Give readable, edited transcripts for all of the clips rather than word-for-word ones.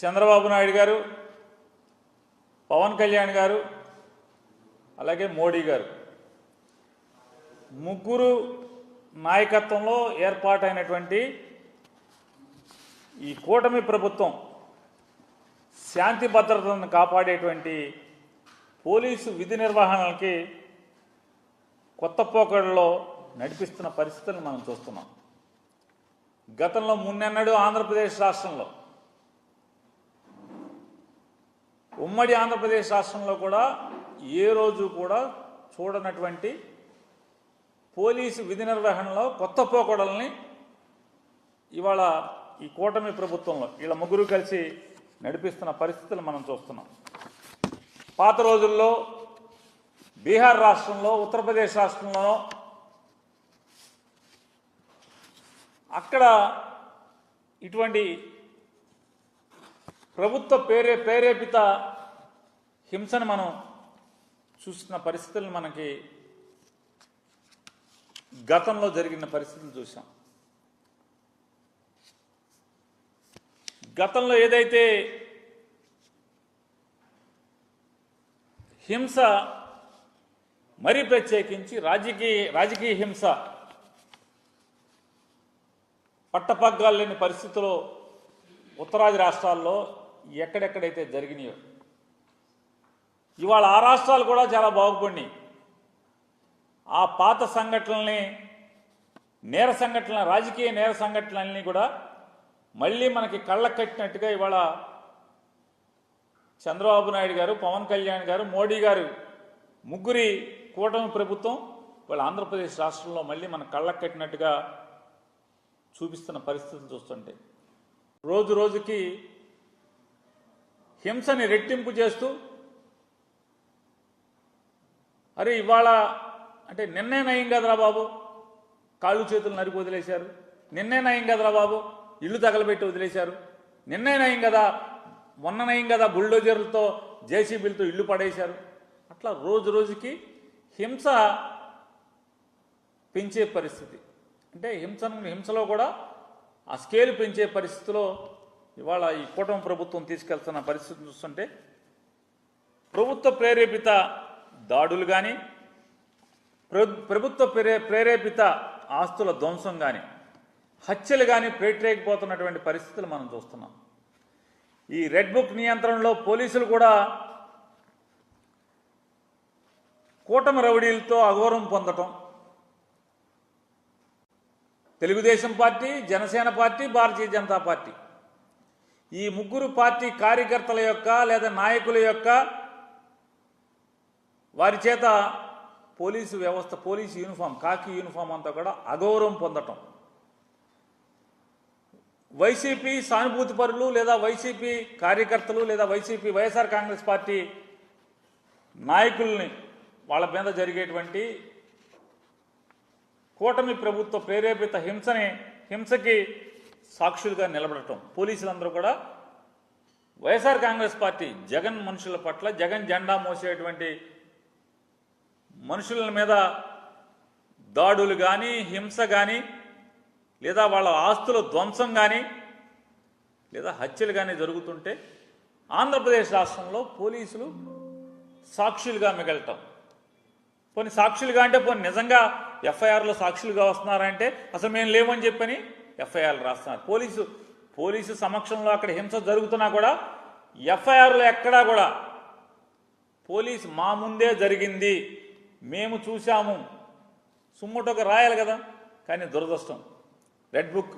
చంద్రబాబు నాయుడు గారు, పవన్ కళ్యాణ్ గారు, అలాగే మోడీ గారు ముగ్గురు నాయకత్వంలో ఏర్పాటైనటువంటి ఈ కూటమి ప్రభుత్వం శాంతి భద్రతలను కాపాడేటువంటి పోలీసు విధి నిర్వహణలకి కొత్త పోకడలో నడిపిస్తున్న పరిస్థితులను మనం చూస్తున్నాం. గతంలో మున్నెన్నడూ ఆంధ్రప్రదేశ్ రాష్ట్రంలో, ఉమ్మడి ఆంధ్రప్రదేశ్ రాష్ట్రంలో కూడా ఏ రోజు కూడా చూడనటువంటి పోలీసు విధి నిర్వహణలో కొత్త పోకడల్ని ఇవాళ ఈ కూటమి ప్రభుత్వంలో వీళ్ళ ముగ్గురు కలిసి నడిపిస్తున్న పరిస్థితులు మనం చూస్తున్నాం. పాత రోజుల్లో బీహార్ రాష్ట్రంలో, ఉత్తరప్రదేశ్ రాష్ట్రంలో అక్కడ ఇటువంటి ప్రభుత్వ ప్రేరేపిత హింసను మనం చూసిన పరిస్థితులను మనకి గతంలో జరిగిన పరిస్థితులు చూసాం. గతంలో ఏదైతే హింస, మరీ ప్రత్యేకించి రాజకీయ హింస పట్టపగ్గాలు లేని పరిస్థితుల్లో ఉత్తరాది రాష్ట్రాల్లో ఎక్కడెక్కడైతే జరిగినాయో ఇవాళ ఆ రాష్ట్రాలు కూడా చాలా బాగుపడినాయి. ఆ పాత సంఘటనల్ని, రాజకీయ నేర సంఘటనల్ని కూడా మళ్ళీ మనకి కళ్ళకు కట్టినట్టుగా ఇవాళ చంద్రబాబు నాయుడు గారు, పవన్ కళ్యాణ్ గారు, మోడీ గారు ముగ్గురి కూటమి ప్రభుత్వం ఇవాళ ఆంధ్రప్రదేశ్ రాష్ట్రంలో మళ్ళీ మన కళ్ళకు కట్టినట్టుగా చూపిస్తున్న పరిస్థితులు చూస్తుంటే రోజు రోజుకి హింసని రెట్టింపు చేస్తూ, అరే ఇవాళ అంటే నిన్నే నయం కదరా బాబు కాళ్ళు చేతులు నరికి వదిలేశారు, నిన్నే నయం కదరా బాబు ఇల్లు తగలబెట్టి వదిలేశారు, నిన్నే నయం కదా, మొన్న నయం కదా బుల్డోజర్లతో జేసీబీలతో ఇల్లు పడేశారు. అట్లా రోజు రోజుకి హింస పెంచే పరిస్థితి, అంటే హింసలో కూడా ఆ స్కేల్ పెంచే పరిస్థితిలో ఇవాళ ఈ కూటమి ప్రభుత్వం తీసుకెళ్తున్న పరిస్థితిని చూస్తుంటే ప్రభుత్వ ప్రేరేపిత దాడులు కానీ, ప్రభుత్వ ప్రేరేపిత ఆస్తుల ధ్వంసం కానీ, హత్యలు కానీ పేటరేగిపోతున్నటువంటి పరిస్థితులు మనం చూస్తున్నాం. ఈ రెడ్ బుక్ నియంత్రణలో పోలీసులు కూడా కూటమి రౌడీలతో అఘోరం పొందటం, Telugu Desam party, Janasena party, Bharatiya Janata party ఈ ముగ్గురు పార్టీ కార్యకర్తల యొక్క లేదా నాయకుల యొక్క వారి చేత పోలీసు వ్యవస్థ, పోలీసు యూనిఫామ్, కాకి యూనిఫామ్ అంతా కూడా అగౌరవం పొందటం, వైసీపీ సానుభూతి పరులు లేదా వైసీపీ కార్యకర్తలు లేదా వైఎస్ఆర్ కాంగ్రెస్ పార్టీ నాయకుల్ని వాళ్ళ మీద జరిగేటువంటి కూటమి ప్రభుత్వ ప్రేరేపిత హింసకి సాక్షులుగా నిలబడటం. పోలీసులందరూ కూడా వైఎస్ఆర్ కాంగ్రెస్ పార్టీ జగన్ మనుషుల పట్ల, జగన్ జెండా మోసేటువంటి మనుషుల మీద దాడులు కానీ, హింస కానీ, లేదా వాళ్ళ ఆస్తుల ధ్వంసం కానీ, లేదా హత్యలు కానీ జరుగుతుంటే ఆంధ్రప్రదేశ్ రాష్ట్రంలో పోలీసులు సాక్షులుగా మిగలటం. పోనీ సాక్షులుగా అంటే పోనీ నిజంగా ఎఫ్ఐఆర్లో సాక్షులుగా వస్తున్నారంటే అసలు మేము లేవని చెప్పని ఎఫ్ఐఆర్లు రాస్తున్నారు. పోలీసు సమక్షంలో అక్కడ హింస జరుగుతున్నా కూడా ఎఫ్ఐఆర్లో ఎక్కడా కూడా పోలీసు మా ముందే జరిగింది, మేము చూసాము సుమ్ముటొక రాయాలి కదా. కానీ దురదృష్టం, రెడ్ బుక్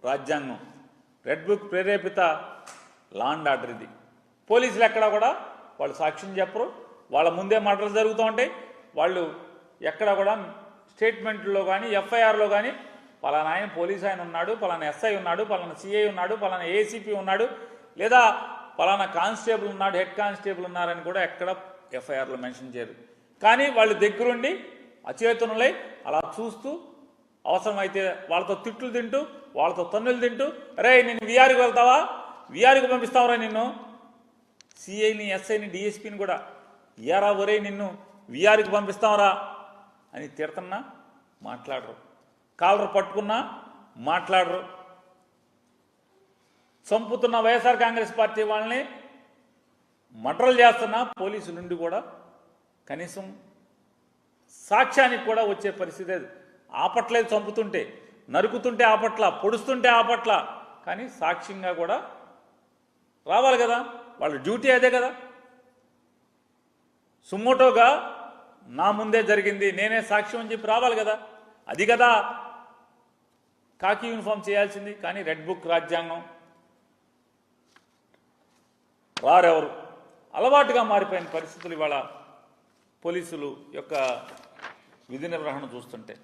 రాజ్యాంగం, రెడ్ బుక్ ప్రేరేపిత లా అండ్ ఆర్డర్ ఇది. పోలీసులు ఎక్కడా కూడా వాళ్ళు సాక్ష్యం చెప్పరు, వాళ్ళ ముందే మర్డర్లు జరుగుతూ ఉంటాయి. వాళ్ళు ఎక్కడ కూడా స్టేట్మెంట్లో కానీ, ఎఫ్ఐఆర్లో కానీ పలానా ఆయన పోలీస్ ఆయన ఉన్నాడు, పలానా ఎస్ఐ ఉన్నాడు, పలానా సిఐ ఉన్నాడు, పలానా ఏసీపీ ఉన్నాడు, లేదా పలానా కానిస్టేబుల్ ఉన్నాడు, హెడ్ కానిస్టేబుల్ ఉన్నారని కూడా ఎక్కడ ఎఫ్ఐఆర్లో మెన్షన్ చేయరు. కానీ వాళ్ళు దగ్గరుండి అచేతనులై అలా చూస్తూ, అవసరమైతే వాళ్ళతో తిట్లు తింటూ, వాళ్ళతో తన్నులు తింటూ, అరే నిన్ను విఆర్కి వెళ్తావా, విఆర్కి పంపిస్తావరా, నిన్ను సిఐని, ఎస్ఐని, డిఎస్పీని కూడా ఏరా ఒరే నిన్ను విఆర్కి పంపిస్తావరా అని తిడుతున్నా మాట్లాడరు, కాలర్ పట్టుకున్నా మాట్లాడరు. చంపుతున్న వైఎస్ఆర్ కాంగ్రెస్ పార్టీ వాళ్ళని మర్డర్లు చేస్తున్న పోలీసు నుండి కూడా కనీసం సాక్ష్యానికి కూడా వచ్చే పరిస్థితి ఆపట్లేదు. చంపుతుంటే, నరుకుతుంటే ఆపట్ల, పొడుస్తుంటే ఆపట్ల, కానీ సాక్ష్యంగా కూడా రావాలి కదా, వాళ్ళ డ్యూటీ అదే కదా. సుమోటోగా నా ముందే జరిగింది, నేనే సాక్ష్యం అని చెప్పి రావాలి కదా. అది కదా కాకి యూనిఫామ్ చేయాల్సింది. కానీ రెడ్ బుక్ రాజ్యాంగం రారెవరు, అలవాటుగా మారిపోయిన పరిస్థితులు ఇవాళ పోలీసులు యొక్క విధి నిర్వహణ చూస్తుంటే.